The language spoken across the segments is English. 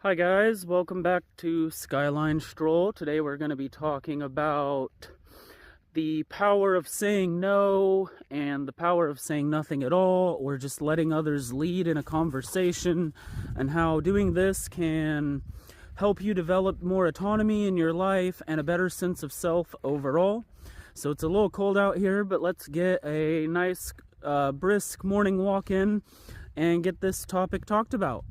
Hi guys, welcome back to Skyline Stroll. Today we're going to be talking about the power of saying no and the power of saying nothing at all, or just letting others lead in a conversation, and how doing this can help you develop more autonomy in your life and a better sense of self overall. So it's a little cold out here, but let's get a nice brisk morning walk in and get this topic talked about.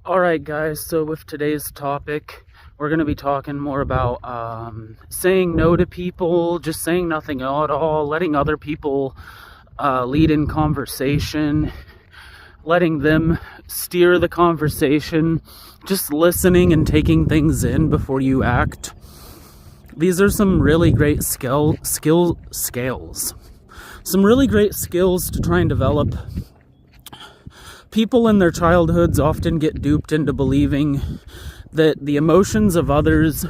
Alright guys, so with today's topic, we're going to be talking more about saying no to people, just saying nothing at all, letting other people lead in conversation, letting them steer the conversation, just listening and taking things in before you act. These are some really great scales. Some really great skills to try and develop. People in their childhoods often get duped into believing that the emotions of others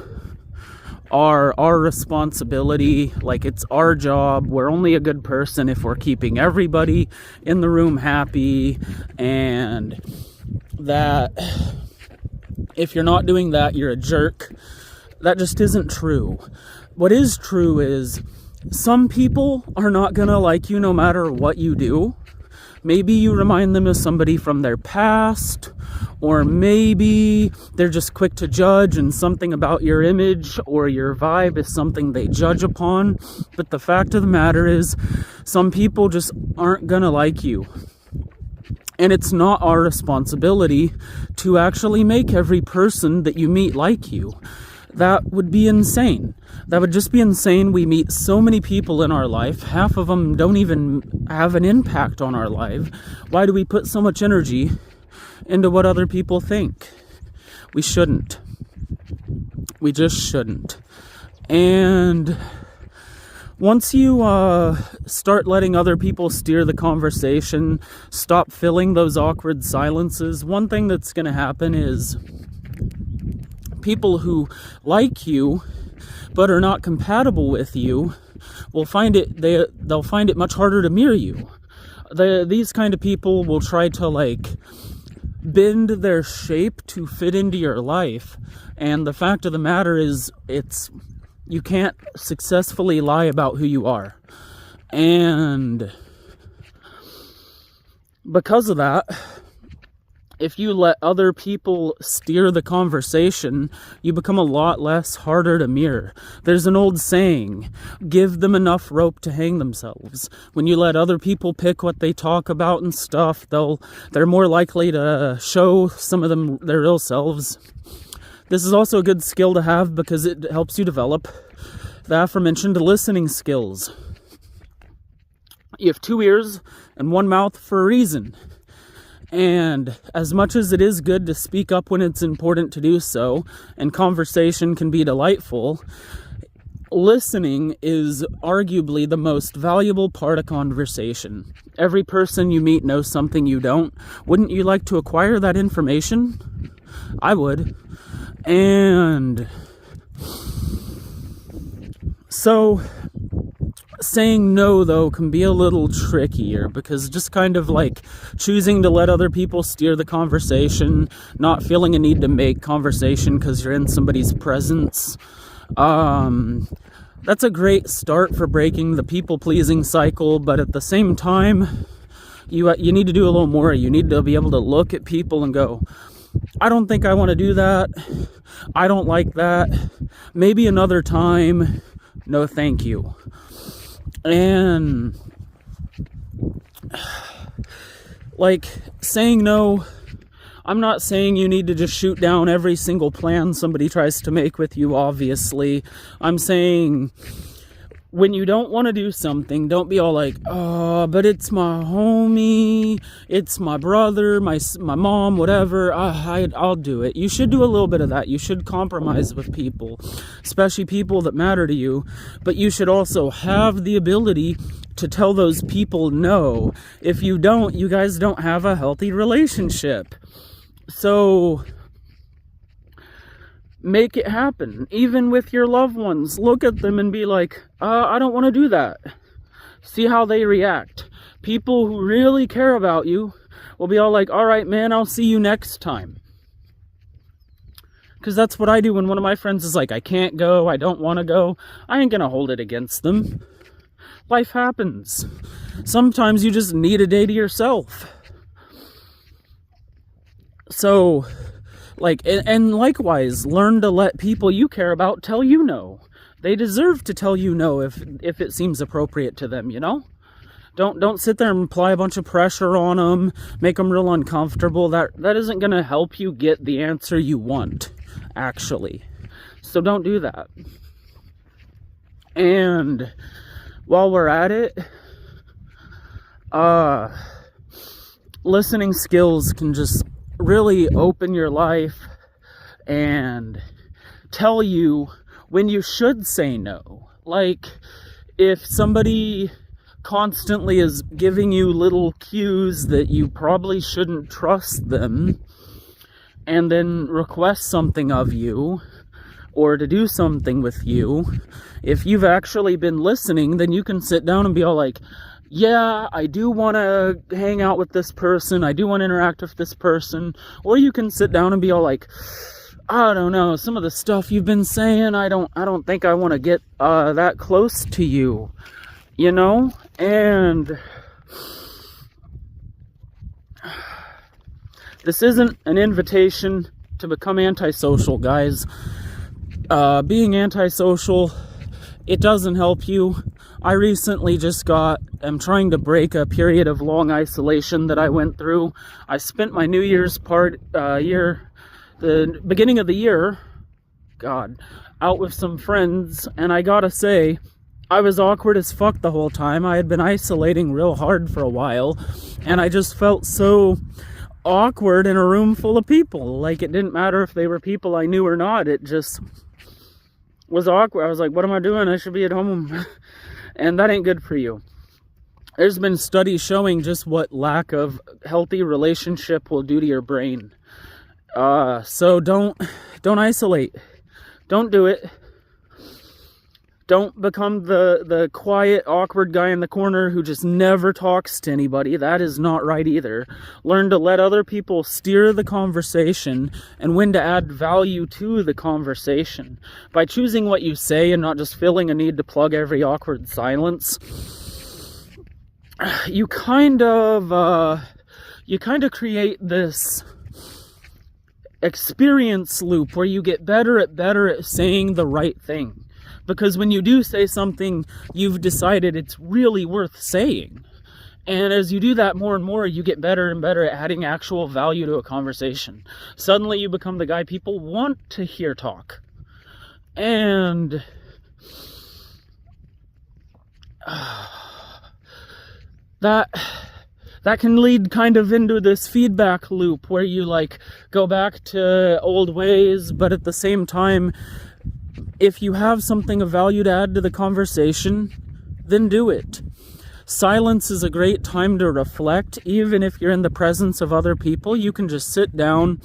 are our responsibility, like it's our job. We're only a good person if we're keeping everybody in the room happy, and that if you're not doing that, you're a jerk. That just isn't true. What is true is some people are not gonna like you no matter what you do. Maybe you remind them of somebody from their past, or maybe they're just quick to judge and something about your image or your vibe is something they judge upon. But the fact of the matter is, some people just aren't gonna like you. And it's not our responsibility to actually make every person that you meet like you. That would be insane. That would just be insane. We meet so many people in our life. Half of them don't even have an impact on our life. Why do we put so much energy into what other people think? We shouldn't. We just shouldn't. And once you start letting other people steer the conversation, stop filling those awkward silences, one thing that's going to happen is people who like you but are not compatible with you will find it they'll find it much harder to mirror you. These kind of people will try to bend their shape to fit into your life, and the fact of the matter is you can't successfully lie about who you are. And because of that, if you let other people steer the conversation, you become a lot less harder to mirror. There's an old saying, give them enough rope to hang themselves. When you let other people pick what they talk about and stuff, they're more likely to show some of them their real selves. This is also a good skill to have because it helps you develop the aforementioned listening skills. You have 2 ears and 1 mouth for a reason. And as much as it is good to speak up when it's important to do so, and conversation can be delightful, listening is arguably the most valuable part of conversation. Every person you meet knows something you don't. Wouldn't you like to acquire that information? I would. And so saying no, though, can be a little trickier, because just kind of choosing to let other people steer the conversation, not feeling a need to make conversation because you're in somebody's presence, that's a great start for breaking the people-pleasing cycle. But at the same time, you need to do a little more. You need to be able to look at people and go, I don't think I want to do that. I don't like that. Maybe another time. No, thank you. And saying no, I'm not saying you need to just shoot down every single plan somebody tries to make with you, obviously. I'm saying when you don't want to do something, don't be all like, oh, but it's my homie, it's my brother, my mom, whatever, I'll do it. You should do a little bit of that. You should compromise with people, especially people that matter to you. But you should also have the ability to tell those people no. If you don't, you guys don't have a healthy relationship. So make it happen. Even with your loved ones, look at them and be like, I don't want to do that. See how they react. People who really care about you will be all like, all right, man, I'll see you next time. Because that's what I do when one of my friends is like, I can't go, I don't want to go. I ain't gonna hold it against them. Life happens. Sometimes you just need a day to yourself. So, like, and likewise, learn to let people you care about tell you no. They deserve to tell you no if it seems appropriate to them, you know? Don't sit there and apply a bunch of pressure on them, make them real uncomfortable. That isn't going to help you get the answer you want, actually. So don't do that. And while we're at it, listening skills can just really open your life and tell you when you should say no. Like, if somebody constantly is giving you little cues that you probably shouldn't trust them, and then request something of you or to do something with you, if you've actually been listening, then you can sit down and be all like, yeah, I do want to hang out with this person, I do want to interact with this person. Or you can sit down and be all like, I don't know, some of the stuff you've been saying, I don't think I want to get that close to you, you know? And this isn't an invitation to become antisocial, guys. Being antisocial, it doesn't help you. I recently am trying to break a period of long isolation that I went through. I spent my New Year's the beginning of the year, out with some friends, and I gotta say, I was awkward as fuck the whole time. I had been isolating real hard for a while, and I just felt so awkward in a room full of people. Like, it didn't matter if they were people I knew or not, it just was awkward. I was like, what am I doing? I should be at home. And that ain't good for you. There's been studies showing just what lack of healthy relationship will do to your brain. So don't isolate. Don't do it. Don't become the quiet, awkward guy in the corner who just never talks to anybody. That is not right either. Learn to let other people steer the conversation and when to add value to the conversation. By choosing what you say and not just feeling a need to plug every awkward silence, you kind of create this experience loop where you get better at saying the right thing. Because when you do say something, you've decided it's really worth saying. And as you do that more and more, you get better and better at adding actual value to a conversation. Suddenly you become the guy people want to hear talk. And that can lead kind of into this feedback loop where you like go back to old ways, but at the same time, if you have something of value to add to the conversation, then do it. Silence is a great time to reflect. Even if you're in the presence of other people, you can just sit down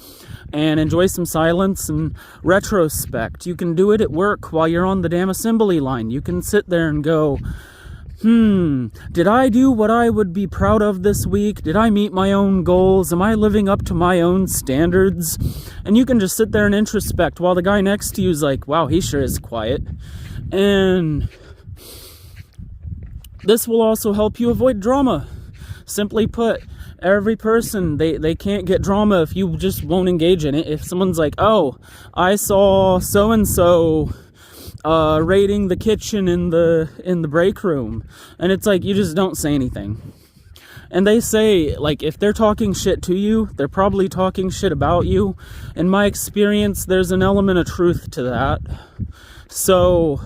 and enjoy some silence and retrospect. You can do it at work while you're on the damn assembly line. You can sit there and go, did I do what I would be proud of this week? Did I meet my own goals? Am I living up to my own standards? And you can just sit there and introspect while the guy next to you is like, wow, he sure is quiet. And this will also help you avoid drama. Simply put, every person, they can't get drama if you just won't engage in it. If someone's like, oh, I saw so-and-so raiding the kitchen in the break room, and it's like, you just don't say anything. And they say, like, if they're talking shit to you, they're probably talking shit about you. In my experience, there's an element of truth to that. So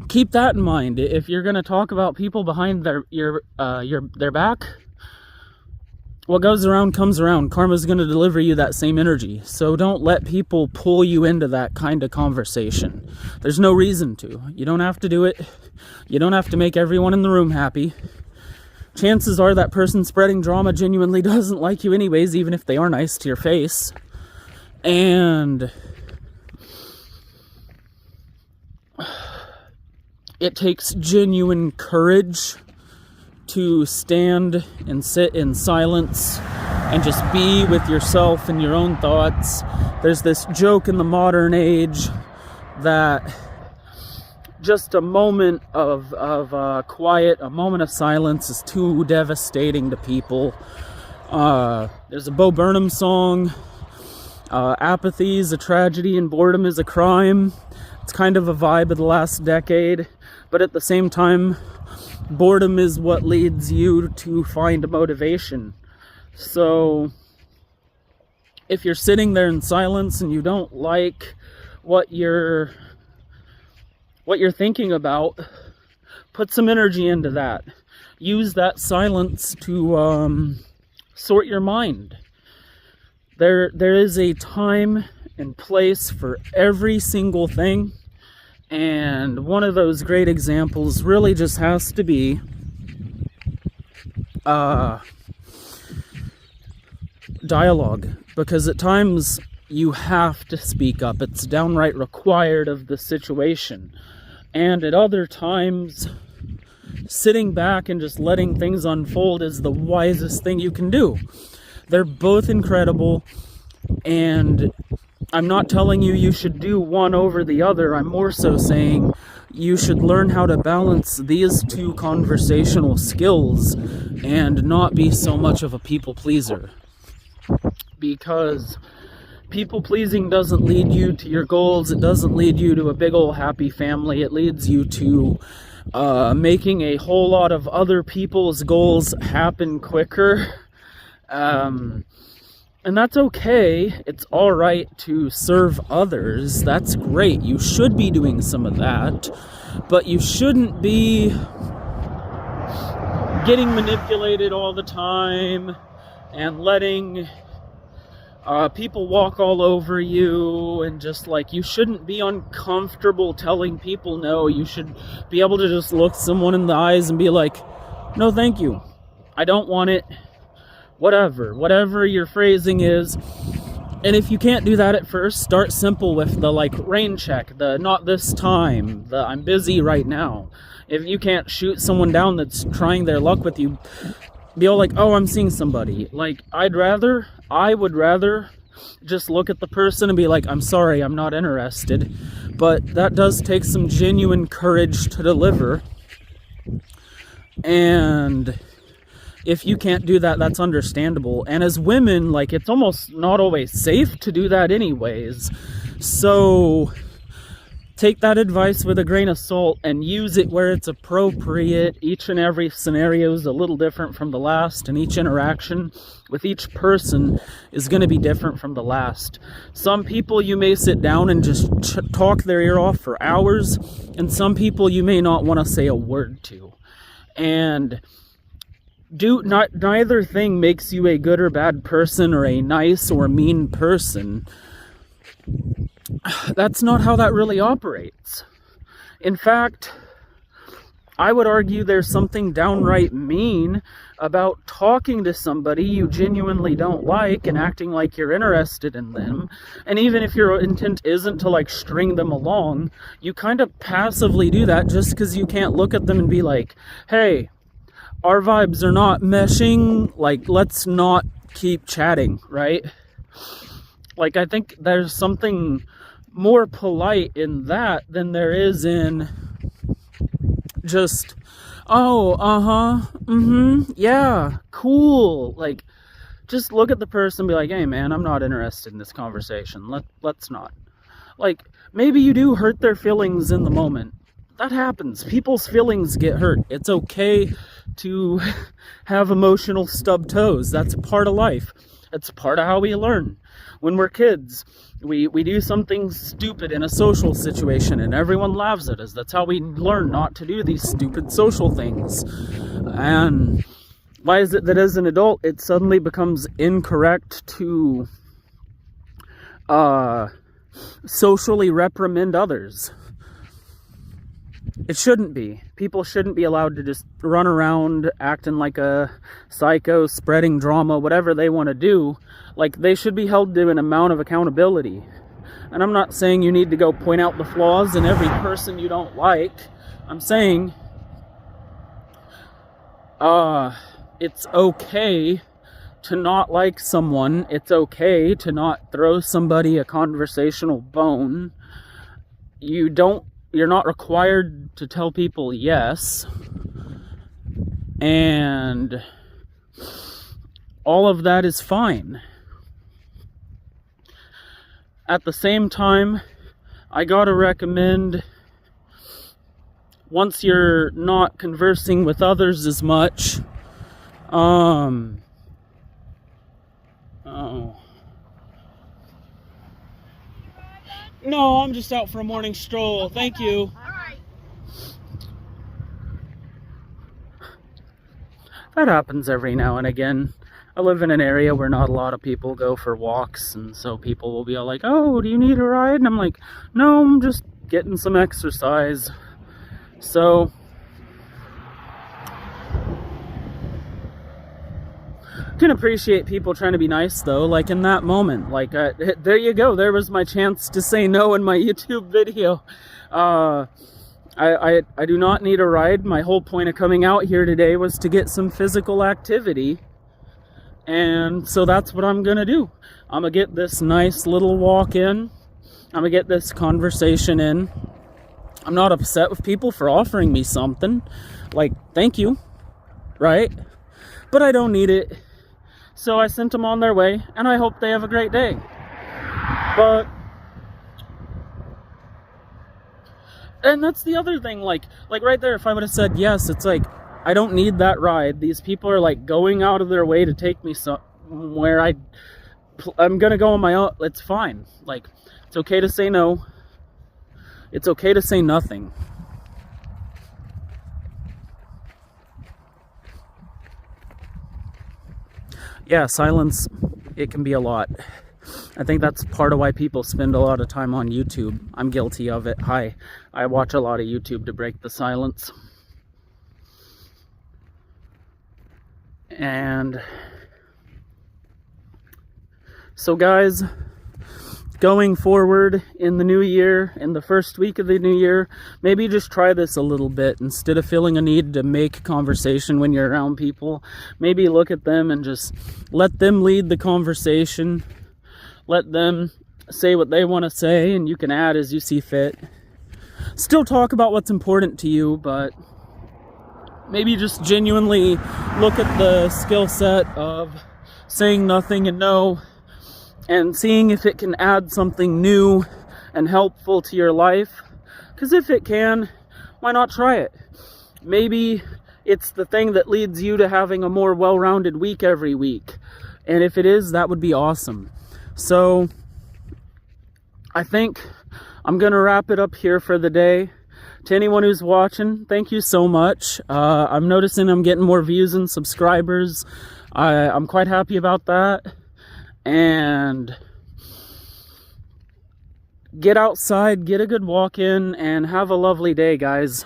keep that in mind. If you're gonna talk about people behind their back, what goes around comes around. Karma's going to deliver you that same energy. So don't let people pull you into that kind of conversation. There's no reason to. You don't have to do it. You don't have to make everyone in the room happy. Chances are that person spreading drama genuinely doesn't like you anyways, even if they are nice to your face. And it takes genuine courage to stand and sit in silence and just be with yourself and your own thoughts. There's this joke in the modern age that just a moment of quiet, a moment of silence is too devastating to people. There's a Bo Burnham song, apathy is a tragedy and boredom is a crime. It's kind of a vibe of the last decade, but at the same time, boredom is what leads you to find motivation. So if you're sitting there in silence and you don't like what you're thinking about, put some energy into that. Use that silence to sort your mind. There is a time and place for every single thing, and one of those great examples really just has to be dialogue, because at times you have to speak up. It's downright required of the situation. And at other times, sitting back and just letting things unfold is the wisest thing you can do. They're both incredible, and I'm not telling you should do one over the other. I'm more so saying you should learn how to balance these two conversational skills and not be so much of a people pleaser. Because people pleasing doesn't lead you to your goals. It doesn't lead you to a big old happy family. It leads you to making a whole lot of other people's goals happen quicker. And that's okay. It's all right to serve others. That's great. You should be doing some of that, but you shouldn't be getting manipulated all the time and letting people walk all over you, and just like, you shouldn't be uncomfortable telling people no. You should be able to just look someone in the eyes and be like, no thank you, I don't want it, whatever your phrasing is. And if you can't do that at first, start simple with the like rain check, the not this time, the I'm busy right now. If you can't shoot someone down that's trying their luck with you, be all like, oh, I'm seeing somebody. Like, I would rather just look at the person and be like, I'm sorry, I'm not interested. But that does take some genuine courage to deliver. And if you can't do that, that's understandable. And as women, like, it's almost not always safe to do that anyways. So take that advice with a grain of salt and use it where it's appropriate. Each and every scenario is a little different from the last, and each interaction with each person is going to be different from the last. Some people you may sit down and just talk their ear off for hours, and some people you may not want to say a word to. And neither thing makes you a good or bad person, or a nice or mean person. That's not how that really operates. In fact, I would argue there's something downright mean about talking to somebody you genuinely don't like and acting like you're interested in them. And even if your intent isn't to like string them along, you kind of passively do that just because you can't look at them and be like, hey, our vibes are not meshing, like, let's not keep chatting, right? Like, I think there's something more polite in that than there is in just, oh, yeah, cool. Like, just look at the person and be like, hey man, I'm not interested in this conversation. Let's not. Like, maybe you do hurt their feelings in the moment. That happens. People's feelings get hurt. It's okay to have emotional stub toes. That's a part of life. It's part of how we learn. When we're kids, we do something stupid in a social situation and everyone laughs at us. That's how we learn not to do these stupid social things. And why is it that as an adult it suddenly becomes incorrect to socially reprimand others? It shouldn't be. People shouldn't be allowed to just run around acting like a psycho, spreading drama, whatever they want to do. Like, they should be held to an amount of accountability. And I'm not saying you need to go point out the flaws in every person you don't like. I'm saying it's okay to not like someone. It's okay to not throw somebody a conversational bone. You're not required to tell people yes. And all of that is fine. At the same time, I gotta recommend, once you're not conversing with others as much, oh. No, I'm just out for a morning stroll. Thank you. All right. That happens every now and again. I live in an area where not a lot of people go for walks, and so people will be all like, oh, do you need a ride? And I'm like, no, I'm just getting some exercise. So can appreciate people trying to be nice, though, like in that moment. Like, there you go, there was my chance to say no in my YouTube video. I do not need a ride. My whole point of coming out here today was to get some physical activity, and so that's what I'm gonna do. I'm gonna get this nice little walk in. I'm gonna get this conversation in. I'm not upset with people for offering me something, like, thank you, right? But I don't need it. So I sent them on their way, and I hope they have a great day. But, and that's the other thing, like right there, if I would have said yes, it's like, I don't need that ride. These people are like going out of their way to take me somewhere I'm gonna go on my own. It's fine. Like, it's okay to say no. It's okay to say nothing. Yeah, silence, it can be a lot. I think that's part of why people spend a lot of time on YouTube. I'm guilty of it. I watch a lot of YouTube to break the silence. And so guys, going forward in the new year, in the first week of the new year, maybe just try this a little bit. Instead of feeling a need to make conversation when you're around people, maybe look at them and just let them lead the conversation. Let them say what they want to say, and you can add as you see fit. Still talk about what's important to you, but maybe just genuinely look at the skill set of saying nothing and no, and seeing if it can add something new and helpful to your life. Because if it can, why not try it? Maybe it's the thing that leads you to having a more well-rounded week every week. And if it is, that would be awesome. So I think I'm going to wrap it up here for the day. To anyone who's watching, thank you so much. I'm noticing I'm getting more views and subscribers. I'm quite happy about that. And get outside, get a good walk in, and have a lovely day, guys.